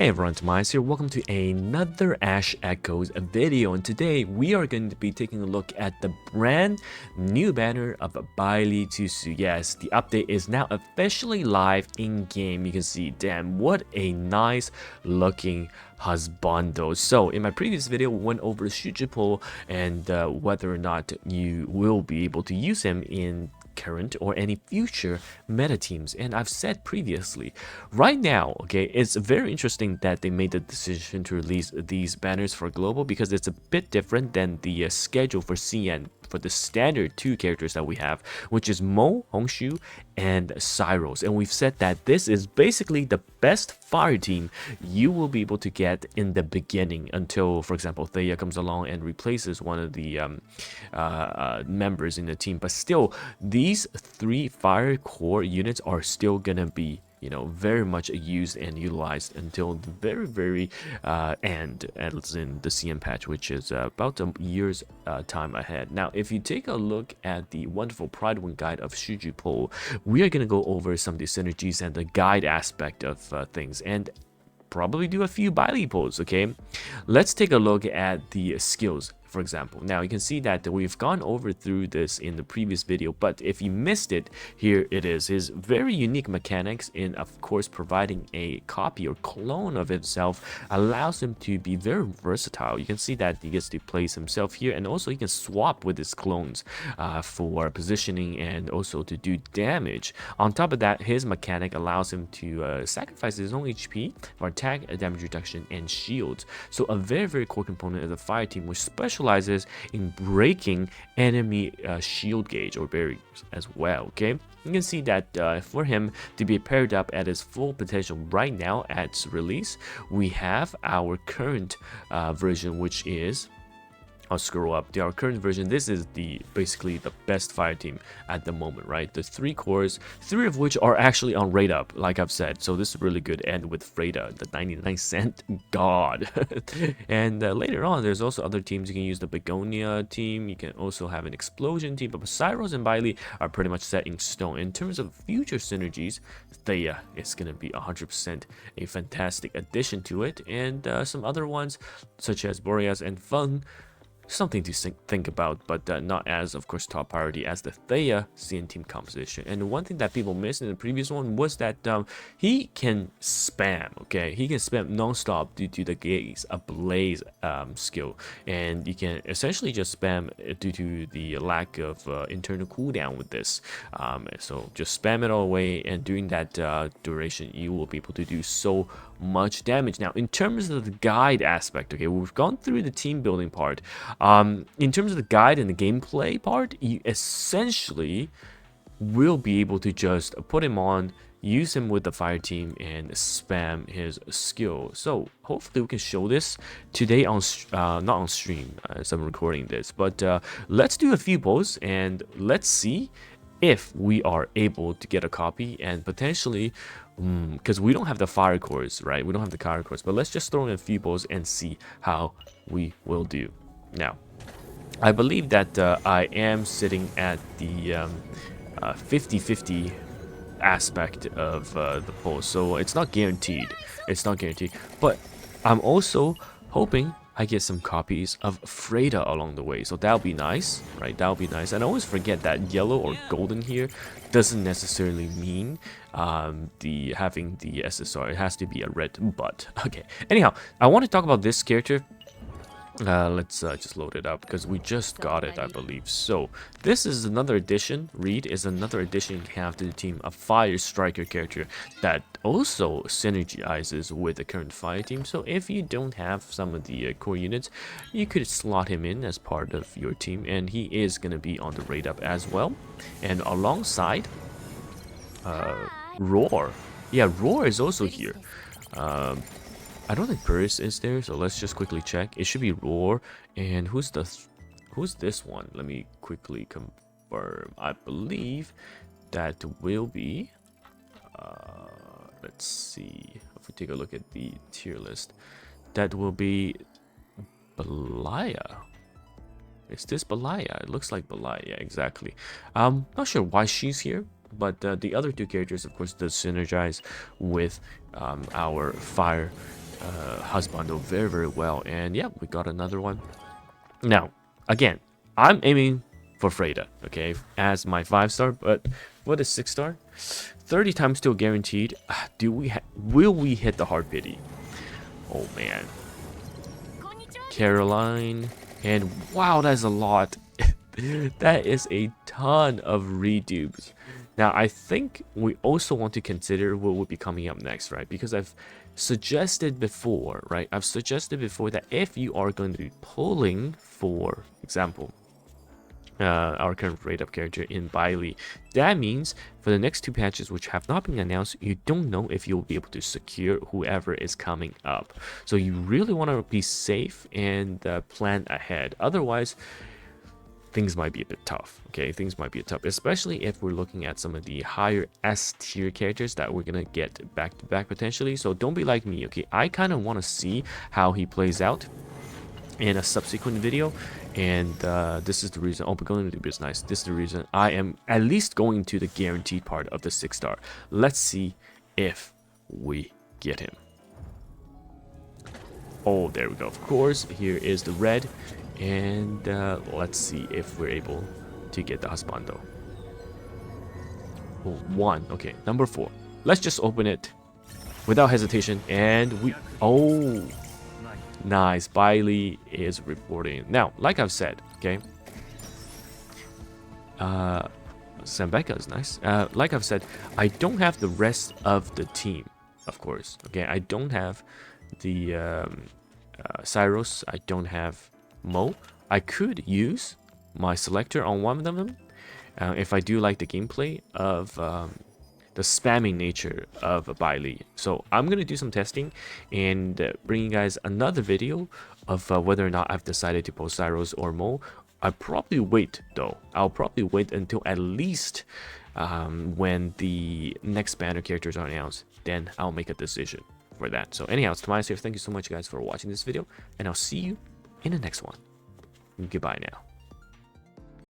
everyone, TimaeuSS here. Welcome to another Ash Echoes video, and today we are going to be taking a look at the brand new banner of Baili Tusu. Yes, the update is now officially live in game. You can see, damn, what a nice looking Husbando. So in my previous video, we went over Shujipo and whether or not you will be able to use him in current or any future meta teams. And I've said previously, right now, okay, it's very interesting that they made the decision to release these banners for global, because it's a bit different than the schedule for CN for the standard two characters that we have, which is Mo, Hongshu, and Cyros. And we've said that this is basically the best fire team you will be able to get in the beginning until, for example, Thea comes along and replaces one of the members in the team. But still, these three fire core units are still gonna be, you know, very much used and utilized until the very end, as in the CM patch, which is about a year's time ahead. Now, if you take a look at the wonderful Pride Win guide of Shujipo, we are going to go over some of the synergies and the guide aspect of things, and probably do a few Baili pulls. Okay, let's take a look at the skills. For example, now you can see that we've gone over through this in the previous video, but if you missed it, here it is. His very unique mechanics in, of course, providing a copy or clone of himself allows him to be very versatile. You can see that he gets to place himself here, and also he can swap with his clones for positioning and also to do damage. On top of that, his mechanic allows him to sacrifice his own HP for attack, damage reduction, and shields. So a very core component of the fire team, which specializes in breaking enemy shield gauge or barriers as well. Okay, you can see that for him to be paired up at his full potential right now at release, we have our current version, which is, I'll scroll up. Our current version, this is basically the best fire team at the moment, right? The three cores, three of which are actually on rate up, like I've said. So this is really good. And with Freda, the 99-cent god. And later on, there's also other teams. You can use the Begonia team. You can also have an Explosion team. But Cyros and Baili are pretty much set in stone. In terms of future synergies, Thea is going to be 100% a fantastic addition to it. And some other ones, such as Boreas and Feng, something to think about, but not as, of course, top priority as the Thea CN team composition. And one thing that people missed in the previous one was that he can spam, okay? He can spam non-stop due to the Gaze Ablaze skill, and you can essentially just spam due to the lack of internal cooldown with this. So just spam it all away, and during that duration, you will be able to do so much damage. Now, in terms of the guide aspect, okay, we've gone through the team building part. In terms of the guide and the gameplay part, you essentially will be able to just put him on, use him with the fire team, and spam his skill. So hopefully we can show this today on not on stream as I'm recording this, but let's do a few polls and let's see if we are able to get a copy, and potentially because we don't have the fire cores, right? We don't have the fire cores, but let's just throw in a few balls and see how we will do. Now, I believe that I am sitting at the 50-50 aspect of the poll, so it's not guaranteed. It's not guaranteed, but I'm also hoping I get some copies of Freda along the way, so that'll be nice, right? That'll be nice. And I always forget that yellow or golden here doesn't necessarily mean having the SSR. It has to be a red butt. Okay. Anyhow, I want to talk about this character. Let's just load it up because we just got it, I believe. So this is another addition. Reed is another addition you have to the team, a fire striker character that also synergizes with the current fire team. So if you don't have some of the core units, you could slot him in as part of your team, and he is going to be on the rate up as well. And alongside Roar. Yeah, Roar is also here. I don't think Paris is there, so let's just quickly check. It should be Roar. And who's this one? Let me quickly confirm. I believe that will be let's see if we take a look at the tier list. That will be Belaya. Is this Belaya? It looks like Belaya, yeah, exactly. Not sure why she's here, but the other two characters, of course, does synergize with our fire Husbando very, very well. And yeah, we got another one. Now, again, I'm aiming for Freda, okay, as my 5-star, but what is 6-star? 30 times still guaranteed. Will we hit the hard pity? Oh man. Caroline, and wow, that's a lot. That is a ton of redupes. Now, I think we also want to consider what would be coming up next, right? Because I've suggested before, right? I've suggested before that if you are going to be pulling, for example, our current rate-up character in Baili, that means for the next 2 patches which have not been announced, you don't know if you'll be able to secure whoever is coming up. So you really want to be safe and plan ahead. Otherwise, things might be a bit tough. Okay, things might be tough, especially if we're looking at some of the higher S tier characters that we're gonna get back to back potentially. So don't be like me. Okay, I kind of want to see how he plays out in a subsequent video, and this is the reason. Oh, but going to do is nice. This is the reason I am at least going to the guaranteed part of the 6-star. Let's see if we get him. Oh, there we go. Of course, here is the red, and let's see if we're able to get the Husbando. Oh, 1. Okay, number 4. Let's just open it without hesitation, and we. Oh. Nice, Baili is reporting. Now, like I've said, okay. Sambeka is nice. Like I've said, I don't have the rest of the team, of course. Okay, I don't have the Cyrus. I don't have Mo. I could use my selector on one of them if I do like the gameplay of the spamming nature of Baili. So I'm gonna do some testing and bring you guys another video of whether or not I've decided to post Cyrus or Mo. I'll probably wait though. I'll probably wait until at least when the next banner characters are announced. Then I'll make a decision for that. So anyhow, it's TimaeuSS here. Thank you so much guys for watching this video, and I'll see you in the next one. Goodbye now.